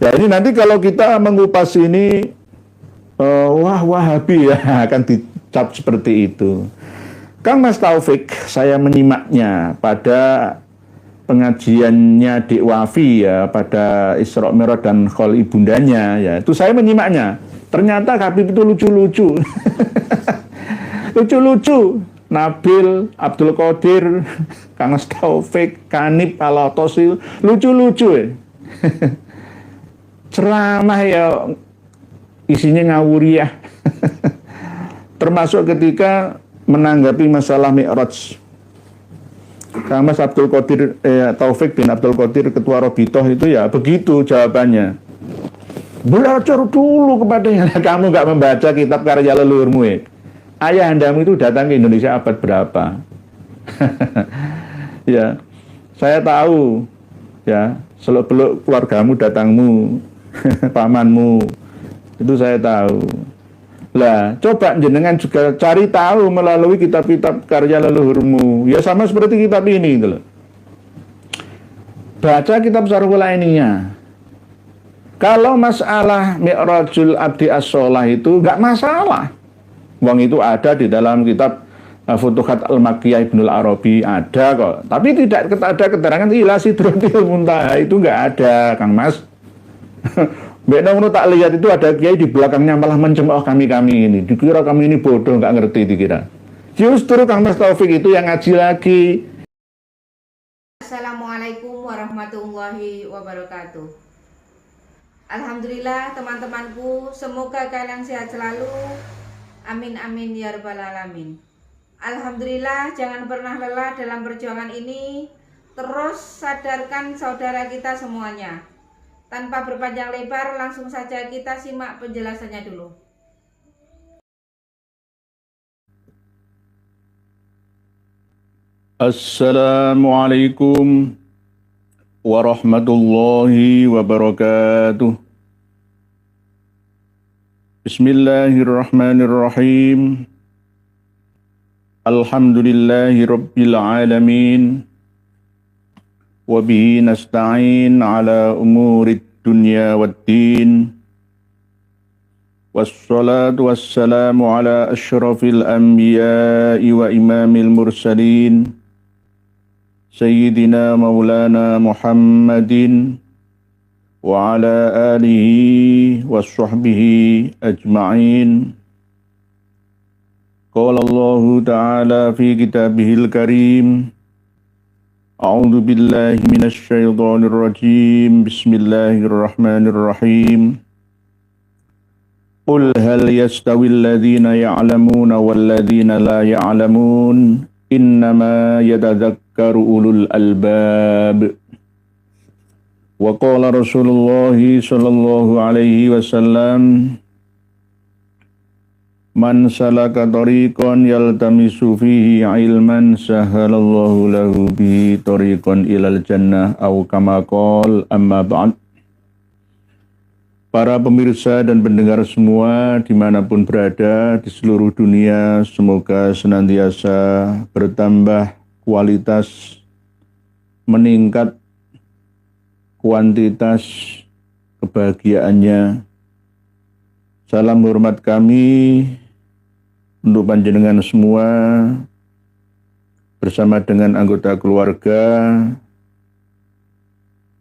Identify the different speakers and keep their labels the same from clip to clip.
Speaker 1: Ya ini nanti kalau kita mengupas ini, wah Wahabi ya akan dicap seperti itu. Kang Mas Taufik, saya menyimaknya pada pengajiannya Dik Wafi ya pada Isra Mi'raj dan Khol ibundanya ya. Itu saya menyimaknya. Ternyata Habib itu lucu-lucu. Lucu-lucu. Nabil, Abdul Qadir, Kang Mas Taufik, Kanib, Al-Tosil, lucu-lucu ya. Ceramah ya isinya ngawuriah. Termasuk ketika menanggapi masalah Mi'raj. Kang Mas Abdul Qadir Taufik bin Abdul Qadir Ketua Robitoh itu ya begitu jawabannya. Belajar dulu kepadanya. Kamu nggak membaca kitab karya leluhurmu ya. Ayah andamu itu datang ke Indonesia abad berapa? Ya, saya tahu ya, seluk-beluk keluargamu datangmu, pamanmu, itu saya tahu. Lah, coba jenengan juga cari tahu melalui kitab-kitab karya leluhurmu. Ya sama seperti kitab ini gitu loh. Baca kitab Syarhul Ainiyah. Kalau masalah Mi'rajul Abdi As-Sholah itu nggak masalah. Wong itu ada di dalam kitab Futuhat Al-Makkiyah Ibnul Arabi, ada kok. Tapi tidak ada keterangan ila Sidratil Muntaha, itu nggak ada, Kang Mas. Mbak tak lihat itu ada kiai di belakangnya malah mencemooh kami ini. Dikira kami ini bodoh, nggak ngerti dikira. Justru Kang Mas Taufik itu yang ngaji lagi.
Speaker 2: Assalamualaikum warahmatullahi wabarakatuh. Alhamdulillah teman-temanku, semoga kalian sehat selalu. Amin amin ya rabbal alamin. Alhamdulillah, jangan pernah lelah dalam perjuangan ini. Terus sadarkan saudara kita semuanya. Tanpa berpanjang lebar, langsung saja kita simak penjelasannya dulu.
Speaker 1: Assalamualaikum warahmatullahi wabarakatuh. Bismillahirrahmanirrahim. Alhamdulillahi rabbil alamin. Wabihi nasta'in ala umurid dunya waddin. Wassalatu wassalamu ala ashrafil anbiya'i wa imamil mursalin. Sayyidina maulana Muhammadin wa ala alihi wa sahbihi ajma'in. Qala Allah ta'ala fi kitabihil karim. A'udzu billahi minasy syaithanir rajim. Bismillahirrahmanirrahim. Qul hal yastawil ladzina ya'lamuna wal ladzina la ya'lamun. Innama yatadzakkaru ulul albab. Wa qala Rasulullah sallallahu alaihi wasallam, man salaka tariqan yaltamisu fihi ilman sahalallahu lahu bihi tariqan ilal jannah aw kama qala, amma ba'd. Para pemirsa dan pendengar semua dimanapun berada di seluruh dunia, semoga senantiasa bertambah kualitas, meningkat kuantitas kebahagiaannya. Salam hormat kami untuk panjenengan semua bersama dengan anggota keluarga.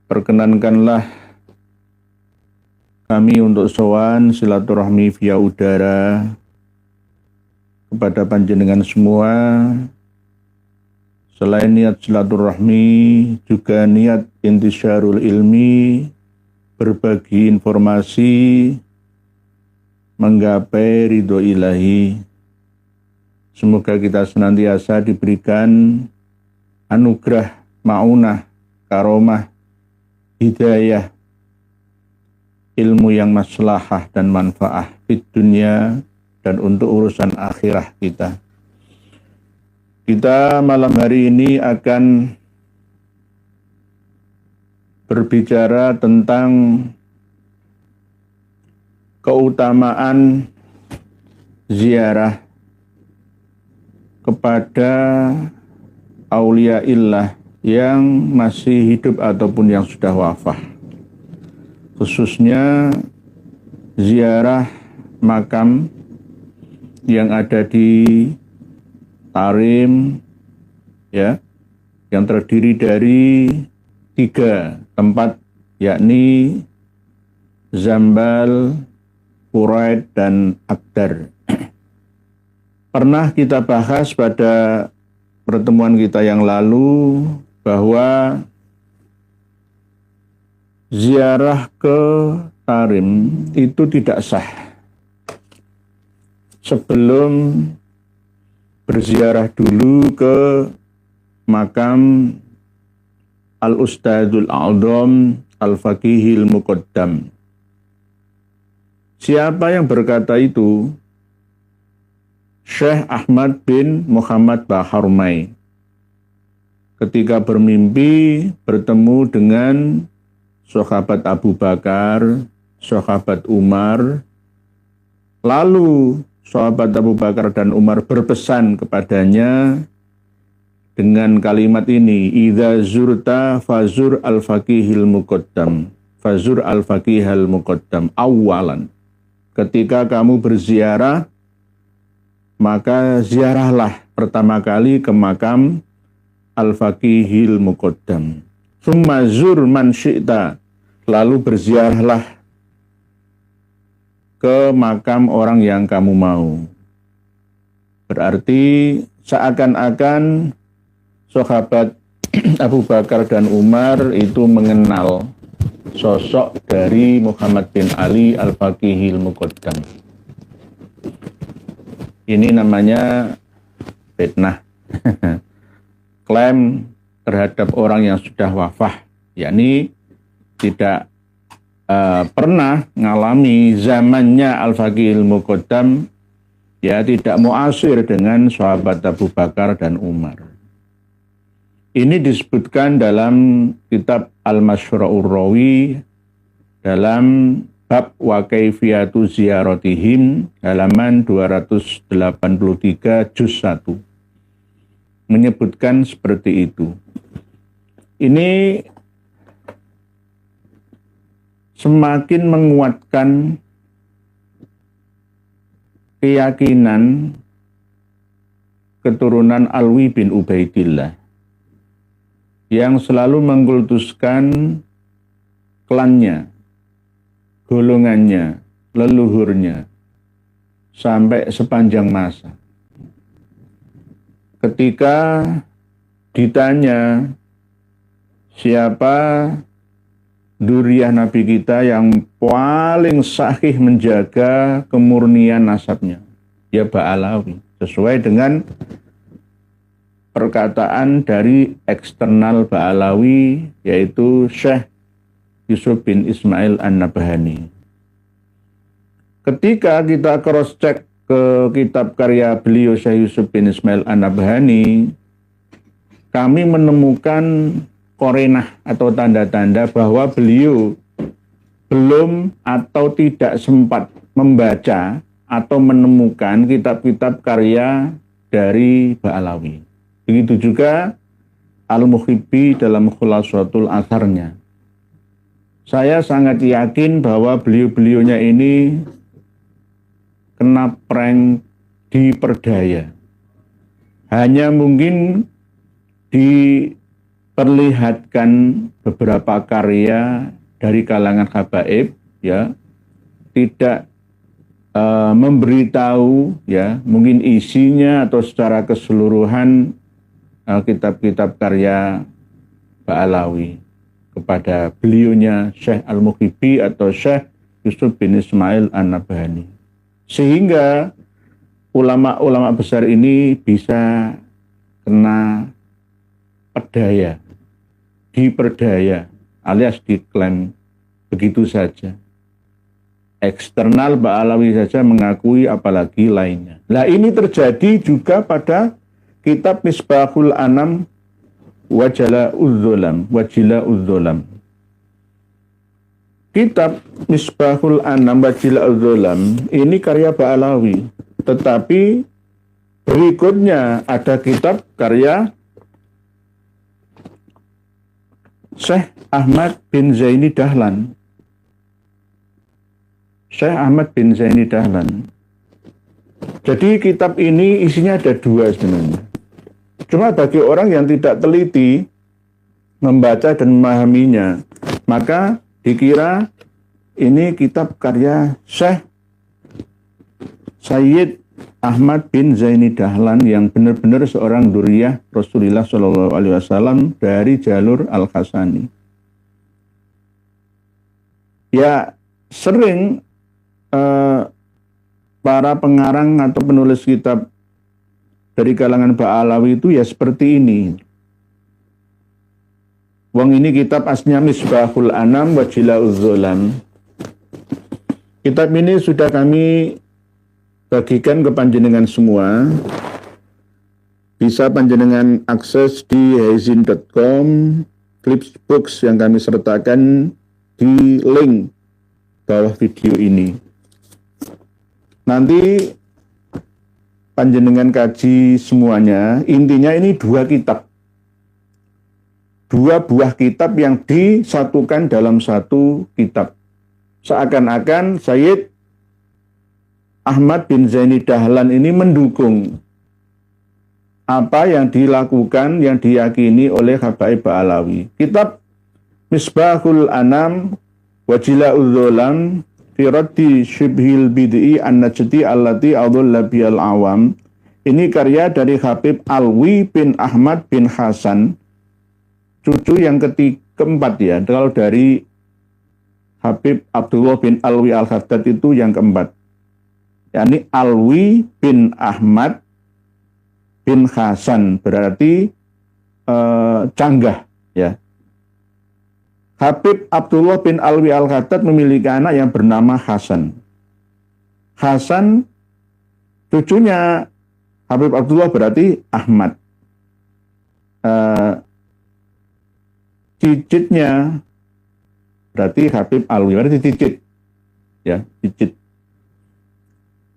Speaker 1: Perkenankanlah kami untuk sowan silaturahmi via udara kepada panjenengan semua. Selain niat silaturahmi, juga niat intisyarul ilmi, berbagi informasi, menggapai ridho ilahi. Semoga kita senantiasa diberikan anugerah, maunah, karomah, hidayah, ilmu yang maslahah dan manfaah di dunia dan untuk urusan akhirah kita. Kita malam hari ini akan berbicara tentang keutamaan ziarah kepada aulia illah yang masih hidup ataupun yang sudah wafat. khususnya ziarah makam yang ada di Tarim, ya, yang terdiri dari 3 tempat, yakni Zambal, Quraid, dan Akdar. Pernah kita bahas pada pertemuan kita yang lalu bahwa ziarah ke Tarim itu tidak sah sebelum berziarah dulu ke makam Al-Ustadzul A'zam Al-Faqihil Muqaddam. Siapa yang berkata itu? Syekh Ahmad bin Muhammad Baharumai. Ketika bermimpi bertemu dengan sahabat Abu Bakar, sahabat Umar, lalu sahabat Abu Bakar dan Umar berpesan kepadanya dengan kalimat ini, idza zurta fazur al-faqihil muqaddam, fazur al-faqihal muqaddam awalan. Ketika kamu berziarah, maka ziarahlah pertama kali ke makam al-faqihil muqaddam. Summa zur man syi'ta, lalu berziarahlah ke makam orang yang kamu mau. Berarti seakan-akan sahabat Abu Bakar dan Umar itu mengenal sosok dari Muhammad bin Ali Al-Faqihil Muqaddam. Ini namanya fitnah. Klaim terhadap orang yang sudah wafah, yakni tidak pernah mengalami zamannya Al-Faqihil Muqaddam, ya, tidak muasir dengan sahabat Abu Bakar dan Umar. Ini disebutkan dalam kitab Al-Masyra'ur Rawi dalam bab wa kaifiyatu ziyaratihim halaman 283 juz 1. Menyebutkan seperti itu. Ini semakin menguatkan keyakinan keturunan Alwi bin Ubaidillah yang selalu mengkultuskan klannya, golongannya, leluhurnya sampai sepanjang masa. Ketika ditanya siapa dzurriyyah Nabi kita yang paling sahih menjaga kemurnian nasabnya, ya Ba'alawi, sesuai dengan perkataan dari eksternal Ba'alawi, yaitu Syekh Yusuf bin Ismail An-Nabhani. Ketika kita cross check ke kitab karya beliau Syekh Yusuf bin Ismail An-Nabhani, kami menemukan korenah atau tanda-tanda bahwa beliau belum atau tidak sempat membaca atau menemukan kitab-kitab karya dari Ba'alawi. Begitu juga Al-Muhibbi dalam Khulasatul Atharnya. Saya sangat yakin bahwa beliau-beliaunya ini kena prank diperdaya. Hanya mungkin diperlihatkan beberapa karya dari kalangan habaib, ya, tidak memberitahu, ya, mungkin isinya atau secara keseluruhan kitab-kitab karya Ba'alawi kepada beliaunya Syekh Al-Muhibbi atau Syekh Yusuf bin Ismail An-Nabhani. Sehingga ulama-ulama besar ini bisa kena perdaya, diperdaya, alias diklaim begitu saja. Eksternal Ba'alawi saja mengakui, apalagi lainnya. Nah, ini terjadi juga pada kitab Misbahul Anam Wajila Udzolam. Kitab Misbahul Anam Wajila Udzolam ini karya Ba'alawi, tetapi berikutnya ada kitab karya Syekh Ahmad bin Zaini Dahlan. Syekh Ahmad bin Zaini Dahlan. Jadi kitab ini isinya ada dua sebenarnya. Cuma bagi orang yang tidak teliti membaca dan memahaminya, maka dikira ini kitab karya Syekh Sayyid Ahmad bin Zaini Dahlan yang benar-benar seorang dzurriyyah Rasulullah SAW dari jalur Al-Hasani. Ya, sering para pengarang atau penulis kitab dari kalangan Ba'alawi itu ya seperti ini. Wong ini kitab aslinya Misbahul Anam wa Jila'udz Dzolam. Kitab ini sudah kami bagikan ke panjenengan semua. Bisa panjenengan akses di haizin.com, Flipsbooks yang kami sertakan di link bawah video ini. Nanti panjenengan kaji semuanya. Intinya ini dua kitab. Dua buah kitab yang disatukan dalam satu kitab. Seakan-akan Sayyid Ahmad bin Zaini Dahlan ini mendukung apa yang dilakukan, yang diyakini oleh Habaib Ba'alawi. Kitab Misbahul Anam wa Jila'udz Dzolam fi raddi syibhil bid'i an-najdi allati adalla bihal awam. Ini karya dari Habib Alwi bin Ahmad bin Hasan, cucu yang keempat ya. Kalau dari Habib Abdullah bin Alwi Al-Haddad itu yang keempat. yakni Alwi bin Ahmad bin Hasan, berarti canggah ya. Habib Abdullah bin Alwi Al-Haddad memiliki anak yang bernama Hasan. Hasan cucunya Habib Abdullah berarti Ahmad. Cicitnya berarti Habib Alwi, berarti cicit ya, cicit,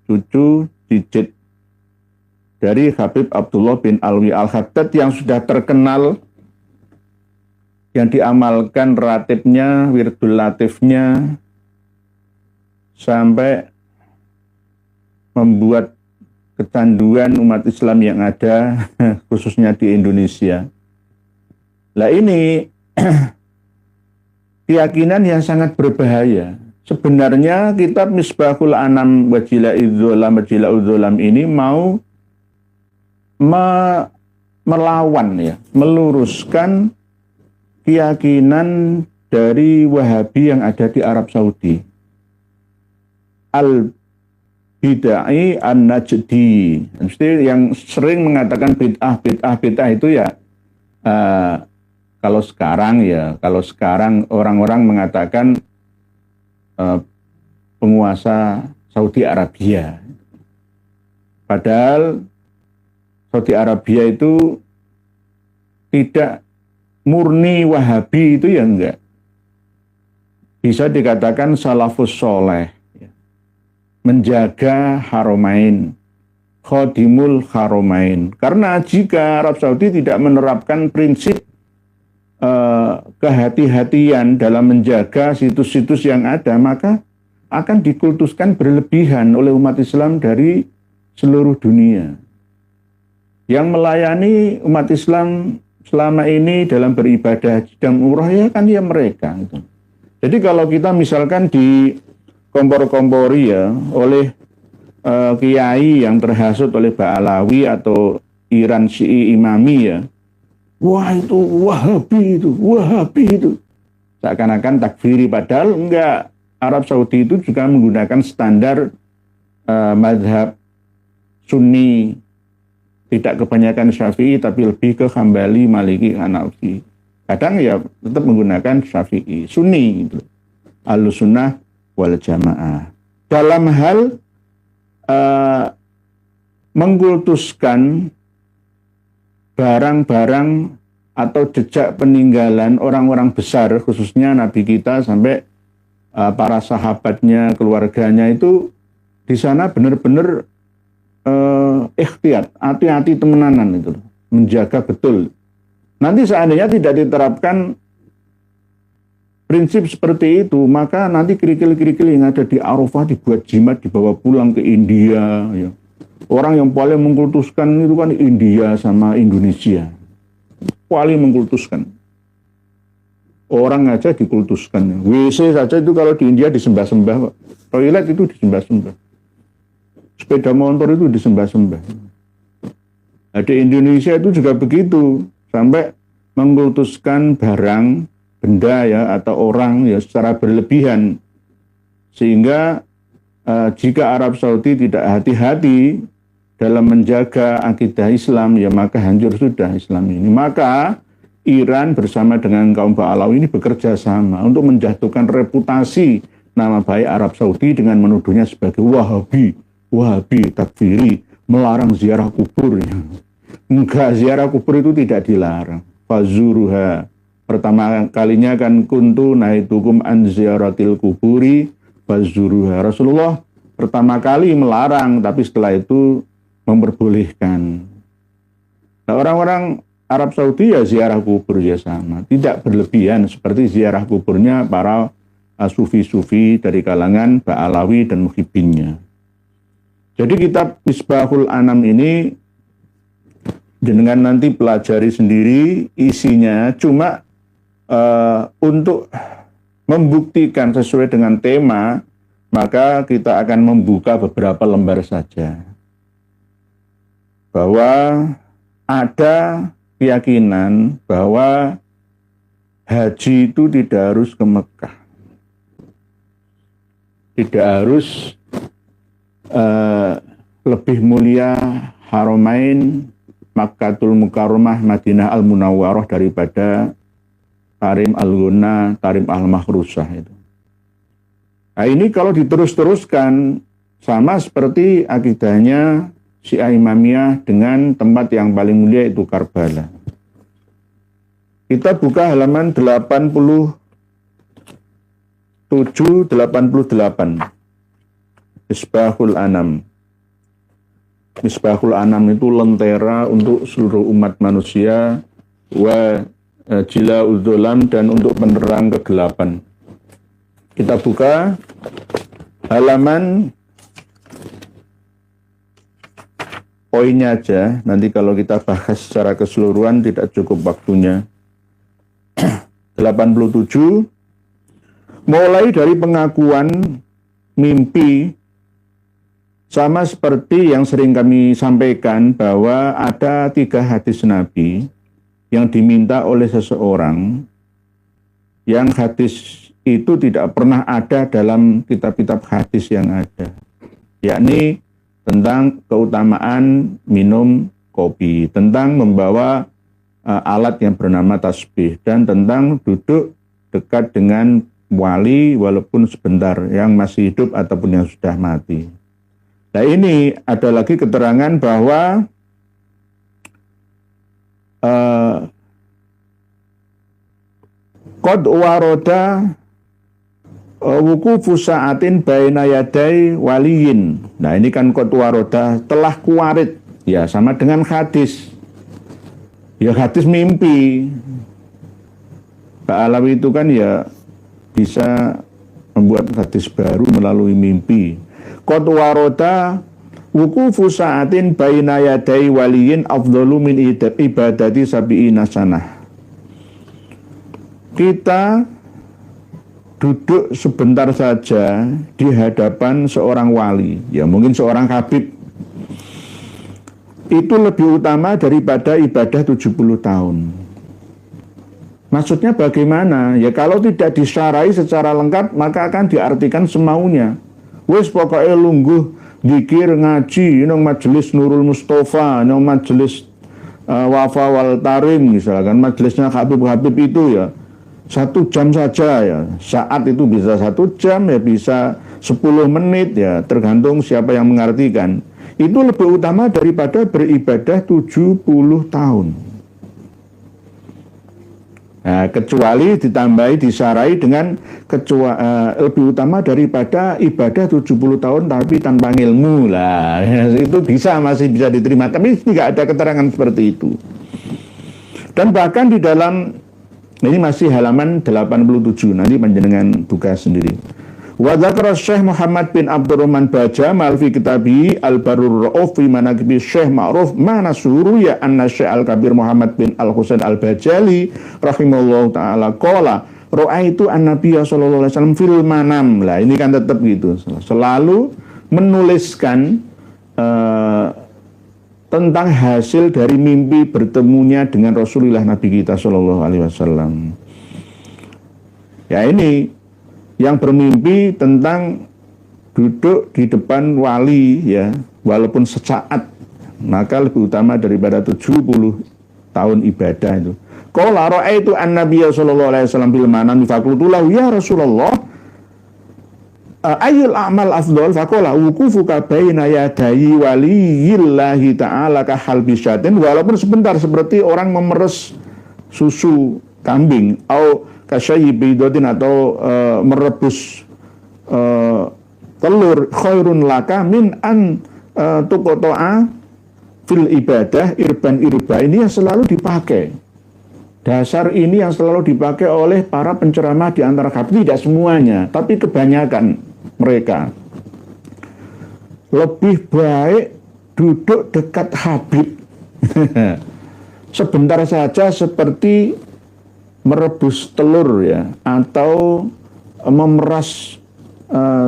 Speaker 1: cucu cicit dari Habib Abdullah bin Alwi Al-Haddad yang sudah terkenal, yang diamalkan ratibnya, wirdul latifnya, sampai membuat kecanduan umat Islam yang ada, khususnya di Indonesia. Lah ini keyakinan yang sangat berbahaya. Sebenarnya kitab Misbahul Anam wa Jila'udz Dzolam ini mau melawan ya, meluruskan keyakinan dari Wahabi yang ada di Arab Saudi. Al-Bid'ah An-Najdi. Mesti yang sering mengatakan bid'ah itu ya, kalau sekarang orang-orang mengatakan penguasa Saudi Arabia. Padahal Saudi Arabia itu tidak murni Wahabi, itu ya enggak. Bisa dikatakan salafus soleh, menjaga Haramain, khodimul Haramain. Karena jika Arab Saudi tidak menerapkan prinsip kehati-hatian dalam menjaga situs-situs yang ada, maka akan dikultuskan berlebihan oleh umat Islam dari seluruh dunia. Yang melayani umat Islam selama ini dalam beribadah haji dan umrah ya kan ya mereka. Jadi kalau kita misalkan di kompor-kompori ya oleh kiai yang terhasut oleh Ba'alawi atau Iran Syi'i Imami ya, wah itu Wahabi itu. Seakan-akan takfiri, padahal enggak. Arab Saudi itu juga menggunakan standar mazhab Sunni, tidak kebanyakan Syafi'i tapi lebih ke Hambali, Maliki, Hanafi. Kadang ya tetap menggunakan Syafi'i, Sunni gitu. Ahlussunnah wal Jamaah. Dalam hal mengkultuskan barang-barang atau jejak peninggalan orang-orang besar, khususnya Nabi kita sampai para sahabatnya, keluarganya, itu di sana benar-benar ikhtiyat, hati-hati temenanan itu, menjaga betul. Nanti seandainya tidak diterapkan prinsip seperti itu, maka nanti kerikil-kerikil yang ada di Arafah dibuat jimat, dibawa pulang ke India. Ya. Orang yang paling mengkultuskan itu kan India sama Indonesia. Paling mengkultuskan. Orang aja dikultuskan. WC saja itu kalau di India disembah-sembah. Toilet itu disembah-sembah. Sepeda motor itu disembah-sembah. Nah, di Indonesia itu juga begitu. Sampai mengkultuskan barang, benda ya, atau orang ya secara berlebihan. Sehingga jika Arab Saudi tidak hati-hati dalam menjaga akidah Islam, ya maka hancur sudah Islam ini. Maka Iran bersama dengan kaum Ba'alawi ini bekerja sama untuk menjatuhkan reputasi nama baik Arab Saudi dengan menuduhnya sebagai Wahabi, takfiri, melarang ziarah kubur. Enggak, ziarah kubur itu tidak dilarang. Fazuruha. Pertama kalinya kan kuntu naitukum an ziaratil kuburi fazuruha. Rasulullah pertama kali melarang, tapi setelah itu memperbolehkan. Nah, orang-orang Arab Saudi ya ziarah kubur ya sama, tidak berlebihan seperti ziarah kuburnya para sufi-sufi dari kalangan Ba'alawi dan muhibbinnya. Jadi kitab Misbahul Anam ini jenengan nanti pelajari sendiri, isinya cuma untuk membuktikan sesuai dengan tema, maka kita akan membuka beberapa lembar saja. Bahwa ada keyakinan bahwa haji itu tidak harus ke Mekah. Tidak harus lebih mulia Haramain, Makkatul Mukarramah, Madinah Al-Munawwarah daripada Tarim Al-Ghunna, Tarim Al-Makhrusah itu. Nah ini kalau diterus-teruskan sama seperti akidahnya Syiah Imamiyah dengan tempat yang paling mulia itu Karbala. Kita buka halaman 87-88. Misbahul Anam. Misbahul Anam itu lentera untuk seluruh umat manusia, wa jila udzolam, dan untuk penerang kegelapan. Kita buka halaman poinnya aja, nanti kalau kita bahas secara keseluruhan tidak cukup waktunya. 87, mulai dari pengakuan mimpi, sama seperti yang sering kami sampaikan bahwa ada 3 hadis Nabi yang diminta oleh seseorang, yang hadis itu tidak pernah ada dalam kitab-kitab hadis yang ada, yakni tentang keutamaan minum kopi, tentang membawa alat yang bernama tasbih, dan tentang duduk dekat dengan wali walaupun sebentar, yang masih hidup ataupun yang sudah mati. Nah ini ada lagi keterangan bahwa qad waroda wukufu sa'atin baina yaday waliyin. Nah ini kan qad waroda, telah kuwarid, ya sama dengan hadis. Ya hadis mimpi. Ba'alawi itu kan ya bisa membuat hadis baru melalui mimpi. Qad waroda wukufu sa'atin baina yaday waliyin afdalu min ibadati sabi'ina sanah. Kita duduk sebentar saja di hadapan seorang wali, ya mungkin seorang habib, itu lebih utama daripada ibadah 70 tahun. Maksudnya bagaimana? Ya kalau tidak disyarai secara lengkap, maka akan diartikan semaunya. Wes pokoknya lungguh zikir ngaji nang majelis Nurul Mustafa, nang majelis Wafa wal Tarim misalkan, majelisnya Habib-Habib itu ya 1 jam saja ya. Saat itu bisa 1 jam, ya bisa 10 menit ya, tergantung siapa yang mengartikan. Itu lebih utama daripada beribadah 70 tahun. Nah, kecuali ditambahi, disarai dengan lebih utama daripada ibadah 70 tahun tapi tanpa ilmu lah. Itu masih bisa diterima, tapi tidak ada keterangan seperti itu. Dan bahkan di dalam Ini masih halaman 87, nanti panjenengan buka sendiri. Wa dzakara Syekh Muhammad bin Abdurrahman Bajamal fi kitabi Al-Barrur Rauf fi manaqibi Syekh Ma'ruf Manasuru ya anna Syekh Al-Kabir Muhammad bin Al-Husain Al-Bajali rahimahullahu taala qala ra'aitu an-nabiyya sallallahu alaihi wasallam fil manam. Lah ini kan tetap gitu. Selalu menuliskan tentang hasil dari mimpi bertemunya dengan Rasulullah Nabi kita Shallallahu Alaihi Wasallam. Ya ini yang bermimpi tentang duduk di depan wali ya, walaupun sesaat, maka lebih utama daripada 70 tahun ibadah itu. Qala ra'aitu an-nabiyya Shallallahu Alaihi Wasallam bil manam faqultu lahu ya Rasulullah ayul a'mal afdol faqala wukufuka baina yadayi waliyillahi ta'ala ka halbisyatin, walaupun sebentar seperti orang memeres susu kambing au kasyayi bidotin atau merebus telur khairun laka min an tuqta'a fil ibadah irban irba. Ini yang selalu dipakai, dasar ini yang selalu dipakai oleh para penceramah di antara kami, tidak semuanya tapi kebanyakan mereka. Lebih baik duduk dekat Habib sebentar saja seperti merebus telur ya, atau memeras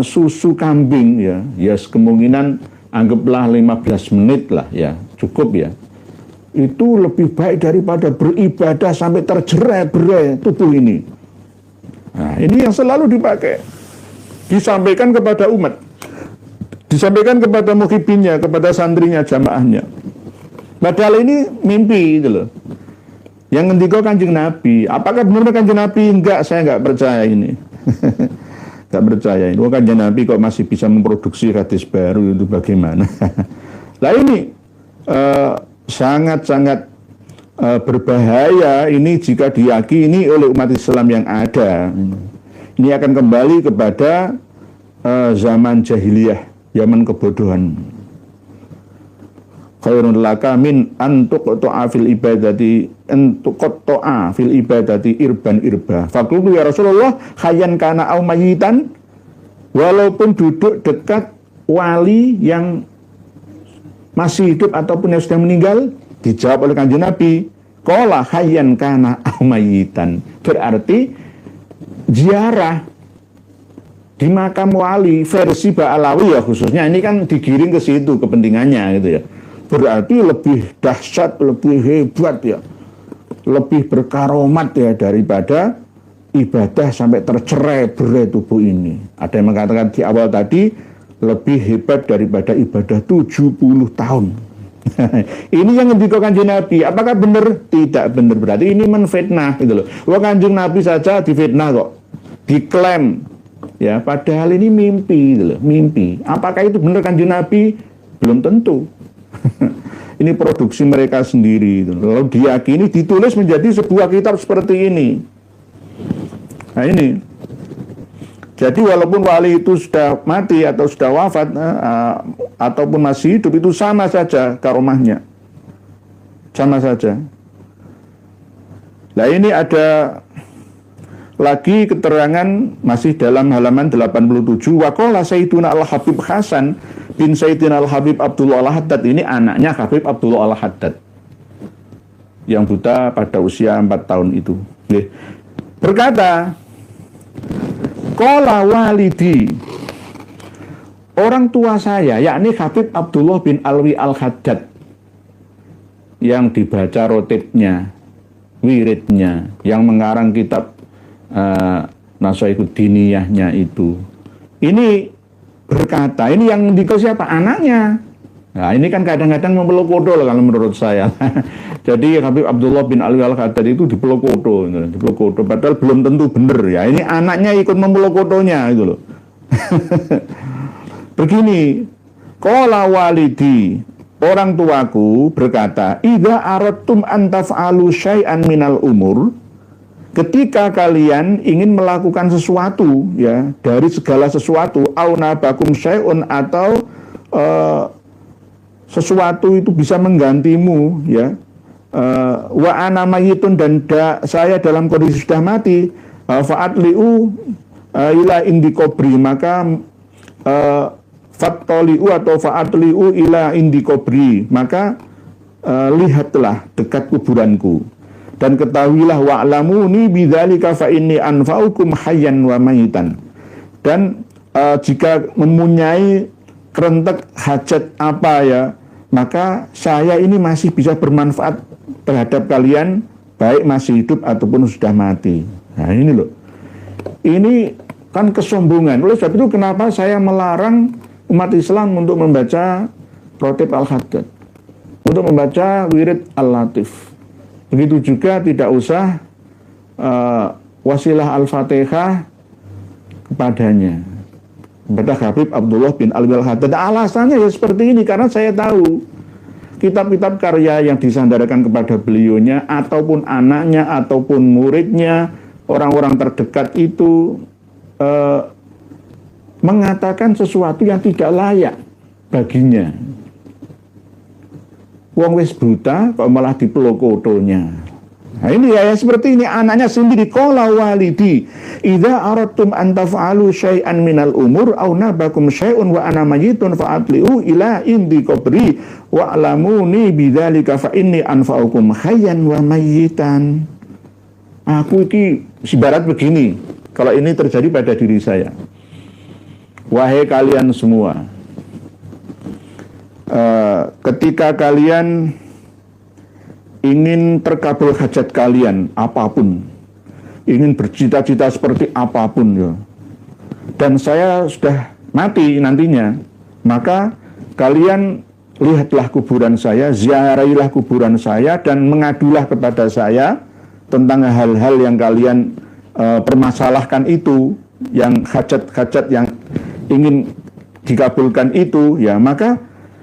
Speaker 1: susu kambing ya. Ya kemungkinan anggaplah 15 menit lah ya, cukup ya. Itu lebih baik daripada beribadah sampai terjerai-berai tubuh ini. Nah, ini yang selalu dipakai, disampaikan kepada umat, disampaikan kepada muhibinnya, kepada santrinya, jamaahnya. Padahal ini mimpi itu loh. Yang ngendika Kanjeng Nabi. Apakah benar Kanjeng Nabi? Enggak, saya enggak percaya ini. Enggak percaya ini. Kanjeng Nabi kok masih bisa memproduksi hadis baru, itu bagaimana? Nah ini sangat-sangat berbahaya ini jika diyakini oleh umat Islam yang ada. Ini akan kembali kepada zaman jahiliyah, zaman kebodohan. Khairun laka min antuqta'a fil ibadati irban irba. Faqulu ya Rasulullah hayyan kana au mayitan, walaupun duduk dekat wali yang masih hidup ataupun yang sudah meninggal. Dijawab oleh Kanjeng Nabi, qala hayyan kana au mayitan. Berarti ziarah di makam wali versi Ba'alawi ya khususnya, ini kan digiring ke situ kepentingannya gitu ya. Berarti lebih dahsyat, lebih hebat ya, lebih berkaromat ya daripada ibadah sampai tercerai-berai tubuh ini. Ada yang mengatakan di awal tadi lebih hebat daripada ibadah 70 tahun. Ini yang ngendika Kanjeng Nabi. Apakah benar? Tidak benar. Berarti ini menfitnah gitu loh. Wah, Kanjeng Nabi saja difitnah kok, diklaim ya, padahal ini mimpi gitu loh, mimpi. Apakah itu benar Kanjeng Nabi? Belum tentu. Ini produksi mereka sendiri gitu. Lalu diyakini ditulis menjadi sebuah kitab seperti ini. Nah ini. Jadi walaupun wali itu sudah mati atau sudah wafat ataupun masih hidup, itu sama saja karomahnya, sama saja. Nah ini ada lagi keterangan masih dalam halaman 87. Waqala Sayyiduna Al-Habib Hasan bin Sayyidina Al-Habib Abdullah Al-Haddad, ini anaknya Habib Abdullah Al-Haddad yang buta pada usia 4 tahun itu. Berkata, qala walidi, orang tua saya, yakni Habib Abdullah bin Alwi Al-Haddad, yang dibaca rotibnya, wiridnya, yang mengarang kitab Nasaihud Diniyahnya itu. Ini berkata, ini yang dikau siapa? Anaknya. Nah ini kan kadang-kadang mempelokodo kalau menurut saya. Jadi Habib Abdullah bin Alwi Al-Haddad itu dipelokodo, padahal belum tentu benar ya. Ini anaknya ikut mempelokodonya itu loh. Begini, qala walidi, orang tuaku berkata, idza aradtum an taf'alu syai'an minal umur, ketika kalian ingin melakukan sesuatu ya dari segala sesuatu, au nabakum syai'un, atau sesuatu itu bisa menggantimu ya, wa ana mayitun, dan saya dalam kondisi sudah mati, fa'atli'u ila indi kubri, maka fattoli'u atau fa'atli'u ila indi kubri, maka lihatlah dekat kuburanku, dan ketahuilah wa'lamuni bidzalika fa inni anfa'ukum hayyan wa mayitan. Dan jika mempunyai kerentek hajat apa ya, maka saya ini masih bisa bermanfaat terhadap kalian, baik masih hidup ataupun sudah mati. Nah ini loh, ini kan kesombongan. Oleh sebab itu kenapa saya melarang umat Islam untuk membaca Rotib Al-Haddad, untuk membaca Wirid Al-Latif. Begitu juga tidak usah wasilah Al-Fatihah kepadanya, kepada Habib Abdullah bin Alwi Al-Haddad. Alasannya ya seperti ini, karena saya tahu kitab-kitab karya yang disandarkan kepada beliaunya, ataupun anaknya, ataupun muridnya, orang-orang terdekat itu mengatakan sesuatu yang tidak layak baginya. Wong wis buta kok malah dipelokotonya. Nah ini ya seperti ini, anaknya sendiri, qala walidi idza aradtum an taf'alu syai'an minal umur aw nabakum syai'un wa ana mayitun fa'atli'u ila indi qabri wa'lamuni bidzalika fa inni anfa'ukum hayyan wa mayyitan. Aku iki ibarat begini, kalau ini terjadi pada diri saya. Wahai kalian semua, ketika kalian ingin terkabul hajat kalian apapun, ingin bercita-cita seperti apapun ya, dan saya sudah mati nantinya, maka kalian lihatlah kuburan saya, ziarahilah kuburan saya, dan mengadulah kepada saya tentang hal-hal yang kalian permasalahkan itu, yang hajat-hajat yang ingin dikabulkan itu ya, maka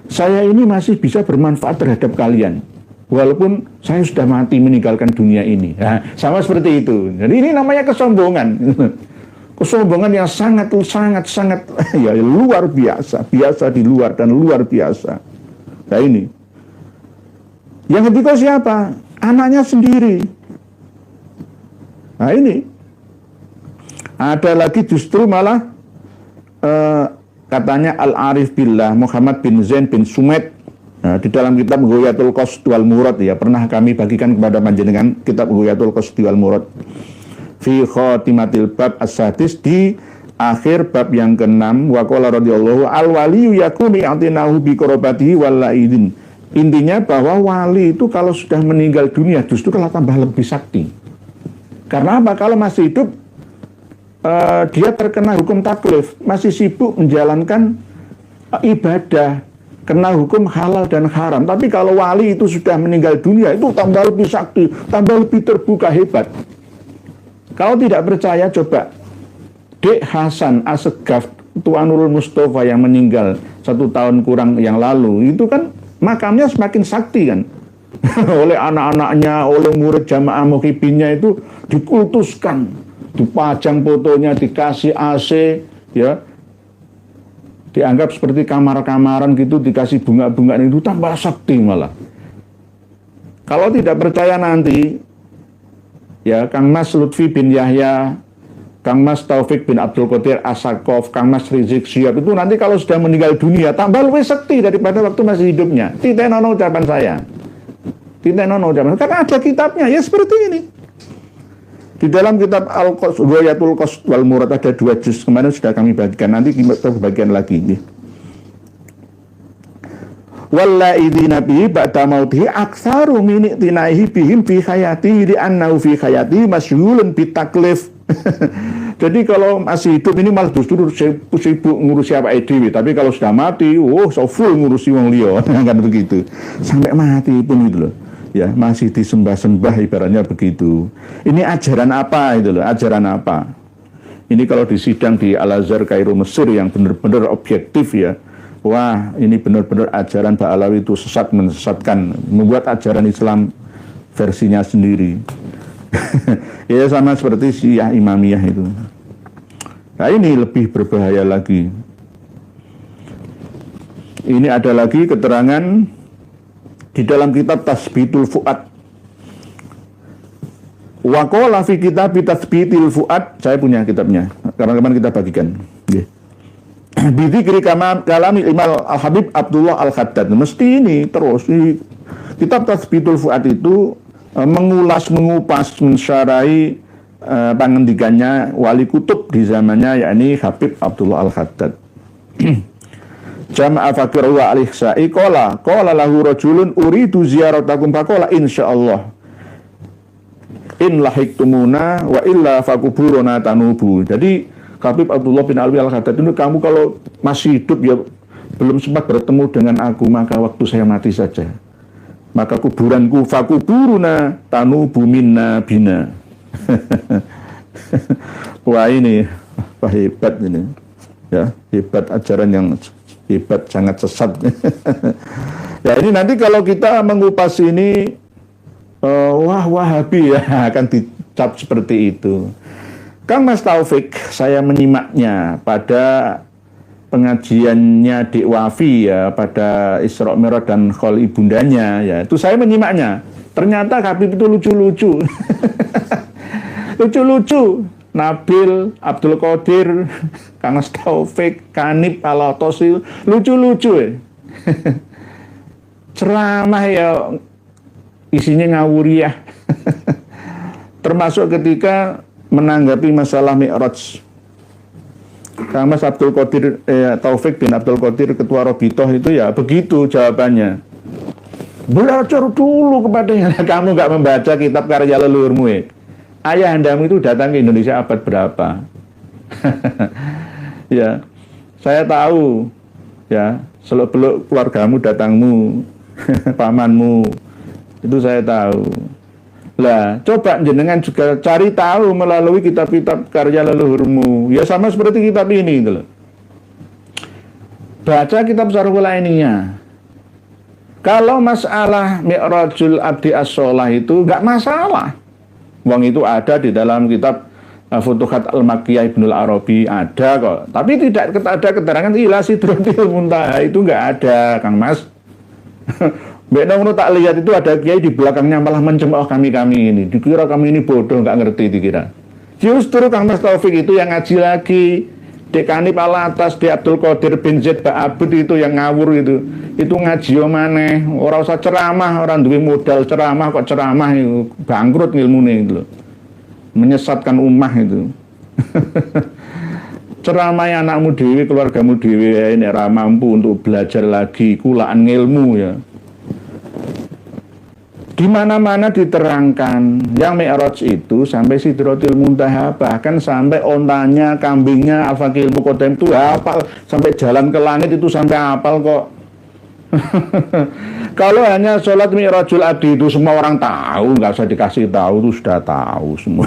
Speaker 1: saya ini masih bisa bermanfaat terhadap kalian walaupun saya sudah mati meninggalkan dunia ini. Nah, sama seperti itu. Jadi ini namanya kesombongan. Kesombongan yang sangat ya luar biasa, biasa di luar dan luar biasa. Nah ini. Yang ketiga siapa? Anaknya sendiri. Nah ini. Ada lagi justru malah katanya Al-Arif Billah Muhammad bin Zain bin Sumed. Nah, di dalam kitab Ghoyatul Qasd wal Murad ya, pernah kami bagikan kepada panjenengan kitab Ghoyatul Qasd wal Murad fi khatimatil bab as-sadis, di akhir bab yang ke-6, wa qala radhiyallahu al-waliyu yakunu i'tinahu bi qurabatihi wal laidin. Intinya bahwa wali itu kalau sudah meninggal dunia justru kalau tambah lebih sakti. Karena apa? Kalau masih hidup dia terkena hukum taklif, masih sibuk menjalankan ibadah, kena hukum halal dan haram. Tapi kalau wali itu sudah meninggal dunia, itu tambah lebih sakti, tambah lebih terbuka, hebat. Kalau tidak percaya, coba Dek Hasan Assegaf Tuanul Mustafa yang meninggal 1 tahun kurang yang lalu, itu kan makamnya semakin sakti kan. Oleh anak-anaknya, oleh murid jamaah muhibinnya itu dikultuskan, dipajang fotonya, dikasih AC ya, dianggap seperti kamar-kamaran gitu, dikasih bunga-bunga, itu tambah sakti malah. Kalau tidak percaya nanti ya, Kang Mas Lutfi bin Yahya, Kang Mas Taufik bin Abdul Qadir Asakov, Kang Mas Rizik Syihab, itu nanti kalau sudah meninggal dunia tambah lebih sakti daripada waktu masih hidupnya. Titenono ucapan saya, titenono ucapan, karena ada kitabnya ya seperti ini. Di dalam kitab Al-Ghoyatul Qasd wal Murad ada 2 juz, kemarin sudah kami bagikan, nanti kita bagikan lagi. Wallaidina bihi ba'da mautihi aktsaru min itinaihi bihim fi hayati li annahu fi hayati masyghulun bitaklif. Jadi kalau masih hidup ini malah justru sibuk ngurusi apa dhewe, tapi kalau sudah mati, so full ngurusi wong liya, kan begitu. Sampai mati pun gitu loh. Ya, masih disembah-sembah ibaratnya begitu. Ini ajaran apa itu loh, ajaran apa? Ini kalau di sidang di Al-Azhar Kairo Mesir yang benar-benar objektif ya. Wah, ini benar-benar ajaran Ba'alawi itu sesat, menyesatkan, membuat ajaran Islam versinya sendiri. Ya sama seperti Syiah Imamiyah itu. Nah ini lebih berbahaya lagi. Ini ada lagi keterangan di dalam kitab Tasbitul Fuad Wa qala fi kitab tathbitil fuad, saya punya kitabnya. Kapan-kapan kita bagikan. Nggih. Bidzikri kalami Imam Al-Habib Abdullah Al-Khaddad. Mesti ini terus di kitab Tathbitul Fuad itu mengulas, mengupas, mensyarai pangendikannya wali kutub di zamannya, yakni Habib Abdullah Al-Khaddad. Jama'a fakir wa al-ihsa'i qala lahu rajulun uridu ziyaratakum faqala insyaallah in lahiktumuna wa illa fakuburuna tanubu. Jadi Habib Abdullah bin Alwi Al-Khaddad itu, kamu kalau masih hidup ya belum sempat bertemu dengan aku, maka waktu saya mati saja, maka kuburanku fakuburuna tanubu minna bina. Wah ini hebat ini ya, hebat, ajaran yang hebat, sangat sesat. Ya ini nanti kalau kita mengupas ini wah Wahabi ya akan dicap seperti itu. Kang Mas Taufik, saya menyimaknya pada pengajiannya Dik Wafi ya, pada Isra Mi'raj dan Khol ibundanya ya, itu saya menyimaknya. Ternyata Habib itu lucu-lucu. Lucu-lucu. Nabil, Abdul Qadir, Kang Mas Taufik, Kanib, Al-Tosi, lucu-lucu ya. Ceramah ya isinya ngawuriah. Termasuk ketika menanggapi masalah Mi'raj. Kang Mas Abdul Qadir Taufik bin Abdul Qadir, Ketua Robitoh itu ya begitu jawabannya. Belajar dulu kepadanya. Kamu nggak membaca kitab karya leluhurmu ya? Ayahandamu itu datang ke Indonesia abad berapa? Ya, saya tahu ya, seluk-beluk keluargamu, datangmu, pamanmu, itu saya tahu. Lah, coba jenengan juga cari tahu melalui kitab-kitab karya leluhurmu. Ya sama seperti kitab ini gitu loh. Baca kitab Syarhul Ainiyah. Kalau masalah Mi'rajul Abdi As-Sholah itu nggak masalah. Wong itu ada di dalam kitab Futuhat Al-Makkiyah Ibnul Arabi, ada kok. Tapi tidak ada keterangan ila Sidratil Muntaha, itu nggak ada, Kang Mas. Mbak Nongno tak lihat itu ada kiai di belakangnya malah mencemooh kami ini. Dikira kami ini bodoh, nggak ngerti dikira. Justru Kang Mas Taufik itu yang ngaji lagi. Dek Kanib Al-Atas, Dek Abdul Qadir bin Zaid Ba'abud itu yang ngawur itu ngaji maneh. Orang usah ceramah, orang duwe modal ceramah kok ceramah itu bangkrut ilmune itu loh. Menyesatkan ummah itu. Ceramah anakmu dewi, keluargamu dewi, ini ora mampu untuk belajar lagi, kulaan ilmu ya. Di mana-mana diterangkan yang Mi'raj itu sampai Sidratil Muntaha, bahkan sampai ontanya, kambingnya, Al-Faqih Al-Muqaddam itu hafal, sampai jalan ke langit itu sampai hafal kok. Kalau hanya sholat Mi'rajul Abdi itu semua orang tahu, nggak usah dikasih tahu, itu sudah tahu semua.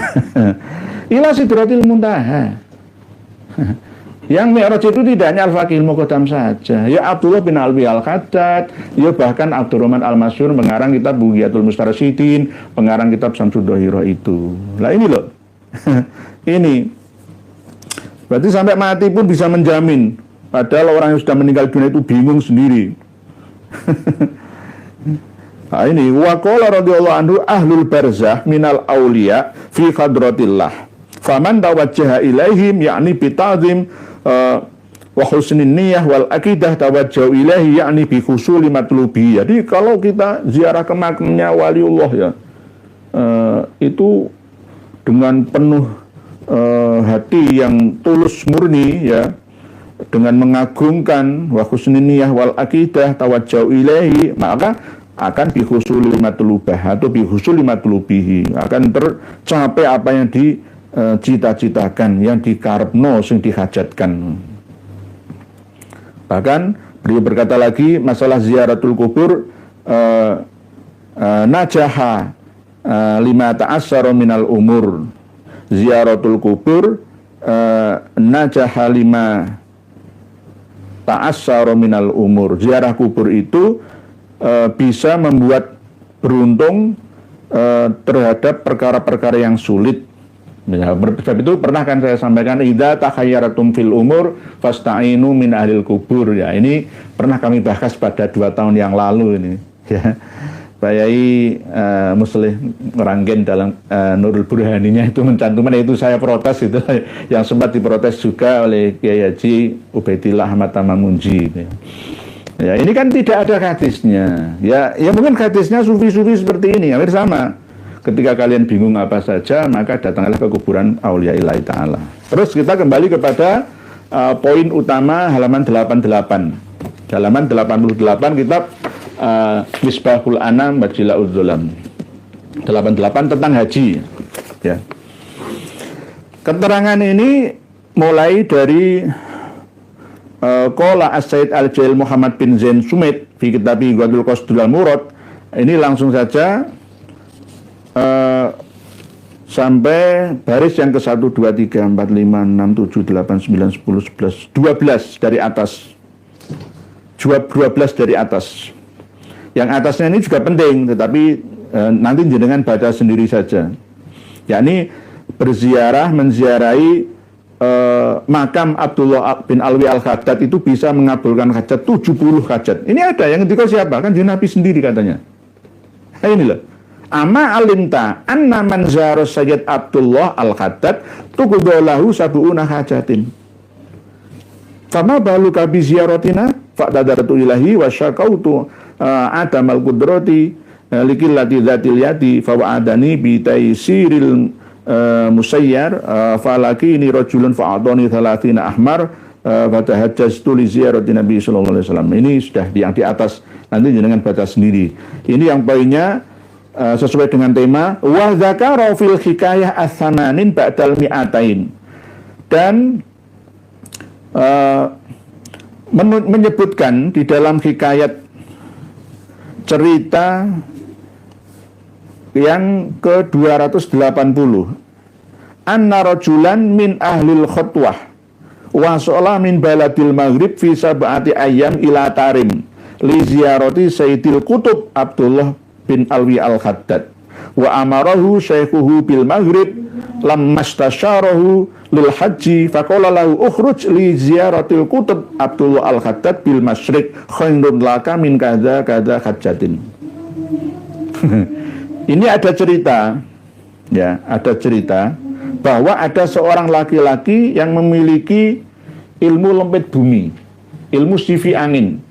Speaker 1: Ila Sidratil Muntaha. Yang Mi'raj itu tidak hanya Al-Faqih Al-Muqaddam saja, ya Abdullah bin Alwi Al-Khaddad, ya bahkan Abdurrahman Al-Masyhur mengarang kitab Bughiyatul Mustarsyidin, pengarang kitab Syamsud Dohiro itu. Lah ini loh. Ini berarti sampai mati pun bisa menjamin, padahal orang yang sudah meninggal dunia itu bingung sendiri. Nah ini wa qala radhiyallahu anhu ahlul barzah minal auliya fi hadratillah faman tawajjaha ilaihim yakni bitazim wa husnin niyah wal akidah tawajjahu ilaihi yakni bi husuli matlubi. Jadi kalau kita ziarah ke makamnya waliullah ya, itu dengan penuh hati yang tulus murni ya, dengan mengagungkan wa husnin niyah wal akidah tawajjahu ilaihi, maka akan bi husuli matlubah atau bi husuli matlubihi, akan tercapai apa yang cita-citakan, yang dikarepno, sing dihajatkan. Bahkan beliau berkata lagi masalah ziaratul kubur, najaha lima ta'assara minal umur. Ziaratul kubur najaha lima ta'assara minal umur. Ziarah kubur itu bisa membuat beruntung terhadap perkara-perkara yang sulit. Ya, sebab itu pernah kan saya sampaikan, idza takhayyaratum fil umur fasta'inu min ahlil kubur. Ya, ini pernah kami bahas pada 2 tahun yang lalu ini. Ya. Pak Yai Muslih Ngeranggen dalam Nurul Burhaninya itu mencantumkan, itu saya protes itu yang sempat diprotes juga oleh Kiai Haji Ubaidillah Ahmad Tamamunji. Ya, ini kan tidak ada hadisnya. Ya mungkin hadisnya sufi-sufi seperti ini, hampir sama. Ketika kalian bingung apa saja, maka datanglah ke kuburan Aulia Ilahi Ta'ala. Terus kita kembali kepada poin utama halaman 88. Halaman 88 kitab Misbahul Anam wa Jila'udz Dzulam. 88 tentang haji. Ya. Keterangan ini mulai dari Qala As-Said Al-Jail Muhammad bin Zain Sumit fi kitabi Ghadul Qasdul Al-Murad. Ini langsung saja sampai baris yang ke-1, 2, 3, 4, 5, 6, 7, 8, 9, 10, 11, 12 dari atas. 12 dari atas. Yang atasnya ini juga penting, tetapi nanti jenengan baca sendiri saja. Yakni berziarah, menziarahi makam Abdullah bin Alwi Al-Khaddad itu bisa mengabulkan hajat 70 hajat. Ini ada yang ketika siapa? Kan Nabi sendiri katanya. Nah, ini loh. Ama alimta anna man zara Sayyid Abdullah Al-Khaddad tuqdalahu sab'una hajatin. Fama baluka bi ziyaratina fa'tadartu ilahi wa syakautu adamal qudrati likillati dzatil yadi fa wa'adani bi taysiril musayyar falakini rajulun fa'adani 30 ahmar fatahajjaztu li ziyarati Nabi sallallahu alaihi wasallam. Ini sudah yang di atas, nanti jangan baca sendiri. Ini yang poinnya sesuai dengan tema wa dzakara fil hikayah as-samanin ba'dal mi'atain. Dan menyebutkan di dalam hikayat cerita yang ke-280 anna rajulan min ahlil khutwah wa shola min baladil maghrib fi sab'ati ayyam ila tarim li ziyarati Sayyidil Qutub Abdullah bin Alwi Al-Khaddad wa amarahu syaikhuhu bil maghrib lamma istasyarahu lil haji faqala lahu ukhruj li ziyaratil Qutub Abdullah Al-Khaddad bil masyriq khairun laka min kadza kadza hajjatin. Ini ada cerita, ya, ada cerita bahwa ada seorang laki-laki yang memiliki ilmu lempit bumi, ilmu sifi angin.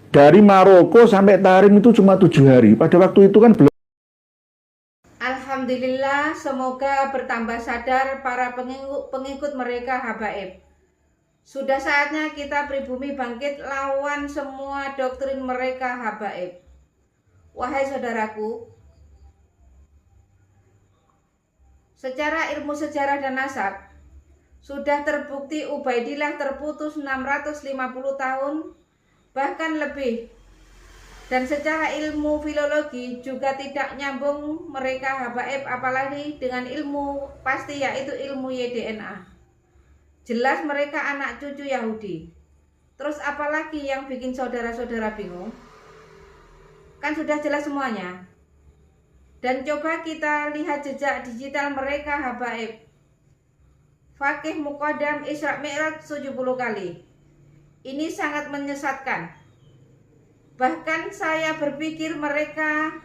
Speaker 1: Dari Maroko sampai Tarim itu cuma 7 hari. Pada waktu itu kan belum.
Speaker 2: Alhamdulillah, semoga bertambah sadar para pengikut mereka habaib. Sudah saatnya kita pribumi bangkit lawan semua doktrin mereka habaib. Wahai saudaraku, secara ilmu sejarah dan nasab, sudah terbukti Ubaidillah terputus 650 tahun, bahkan lebih. Dan secara ilmu filologi juga tidak nyambung mereka habaib, apalagi dengan ilmu pasti, yaitu ilmu YDNA. Jelas mereka anak cucu Yahudi. Terus apalagi yang bikin saudara-saudara bingung? Kan sudah jelas semuanya. Dan coba kita lihat jejak digital mereka habaib. Fakih Muqaddam Isra Mi'raj 70 kali. Ini sangat menyesatkan. Bahkan saya berpikir mereka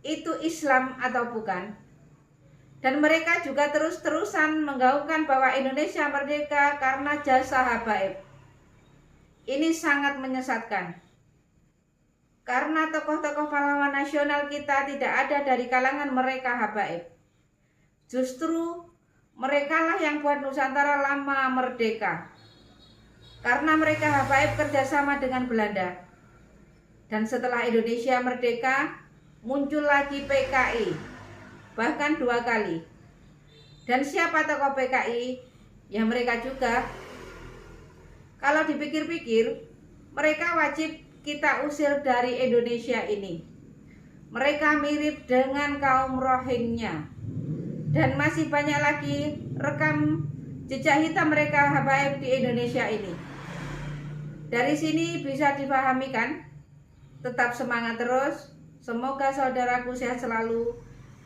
Speaker 2: itu Islam atau bukan. Dan mereka juga terus-terusan menggaungkan bahwa Indonesia merdeka karena jasa habaib. Ini sangat menyesatkan. Karena tokoh-tokoh pahlawan nasional kita tidak ada dari kalangan mereka habaib. Justru merekalah yang buat Nusantara lama merdeka. Karena mereka habaib kerjasama dengan Belanda. Dan setelah Indonesia merdeka, muncul lagi PKI, bahkan 2 kali. Dan siapa tokoh PKI? Ya mereka juga. Kalau dipikir-pikir, mereka wajib kita usir dari Indonesia ini. Mereka mirip dengan kaum Rohingya. Dan masih banyak lagi rekam jejak hitam mereka habaib di Indonesia ini. Dari sini bisa dipahami kan? Tetap semangat terus. Semoga saudaraku sehat selalu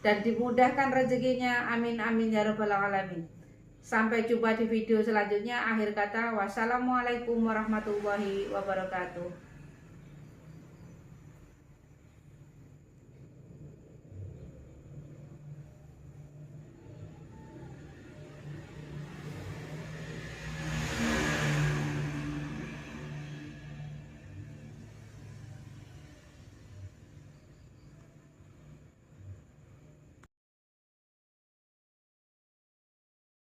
Speaker 2: dan dimudahkan rezekinya. Amin amin ya rabbal alamin. Sampai jumpa di video selanjutnya. Akhir kata, wassalamualaikum warahmatullahi wabarakatuh.